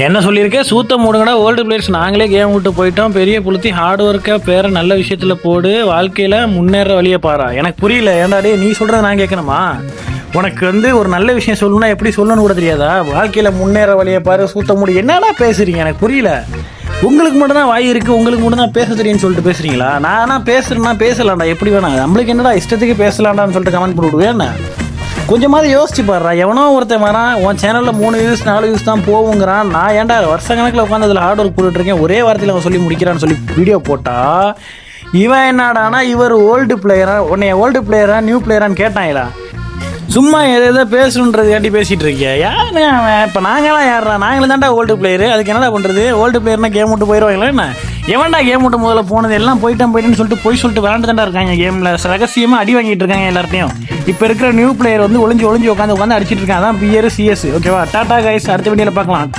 என்ன சொல்லியிருக்கேன், சூத்த மூடுங்கடா old players, நாங்களே கேம் விட்டு போயிட்டோம், பெரிய புளுத்தி ஹார்ட் ஒர்க்காக பேரை நல்ல விஷயத்தில் போடு, வாழ்க்கையில் முன்னேற வழியை பாரா. எனக்கு புரியல, ஏன்டாடே நீ சொல்கிறத நான் கேட்கணுமா? உனக்கு ஒரு நல்ல விஷயம் சொல்லணும்னா எப்படி சொல்லணும்னு கூட தெரியாதா? வாழ்க்கையில் முன்னேற வழியை பாரு, சூத்த மூடு, என்னடா பேசுகிறீங்க? எனக்கு புரியல. உங்களுக்கு மட்டும் தான் வாய் இருக்குது, உங்களுக்கு மட்டும் தான் பேச தெரியும்னு சொல்லிட்டு பேசுகிறீங்களா? நானா பேசுகிறேன்னா பேசலாம்டா, எப்படி வேணா, நம்மளுக்கு என்னடா இஷ்டத்துக்கு பேசலாம்டான்னு சொல்லிட்டு கமெண்ட் போட்டுவிடுவேன். என்ன கொஞ்சமாவது யோசிச்சு பாடுறா. எவனோ ஒருத்தன் வரான், உன் சேனலில் 3 வியூஸ் 4 வியூஸ் தான் போகுங்கிறான். நான் ஏன்டா வருஷ கணக்கில் உட்காந்து அதில் ஹார்ட் ஒர்க் போட்டுட்ருக்கேன், ஒரே வாரத்தில் அவன் சொல்லி முடிக்கிறான்னு சொல்லி வீடியோ போட்டா இவன் என்னடானா இவர் ஓல்டு பிளேயரா, உன்னைய ஓல்டு பிளேயரா நியூ பிளேயரான்னு கேட்டாங்களா? சும்மா எதை பேசணுன்றது காட்டி பேசிகிட்டு இருக்கியா? யாரு அவன்? இப்போ நாங்களாம் யாரா? நாங்களும் தான்டா ஓல்டு பிளேயரு. அதுக்கு என்னடா பண்ணுறது? ஓல்டு பிளேயர்னா கேம் விட்டு போயிடுவாங்களா என்ன? எவன்டா கேம் விட்டு முதல்ல போனது? எல்லாம் போயிட்டேன்னு சொல்லிட்டு சொல்லிட்டு விளாண்டு தான்டா இருக்காங்க. கேமில் ரகசியமாக அடி வாங்கிட்டு இருக்காங்க எல்லார்ட்டையும். இப்போ இருக்கிற நியூ பிளேயர் ஒளிஞ்சு உட்காந்து அடிச்சிட்டு இருக்காங்க. அதான் பிஆர் சிஎஸ். ஓகேவா? டாடா கைஸ், அடுத்த வீடியோவில் பார்க்கலாம்.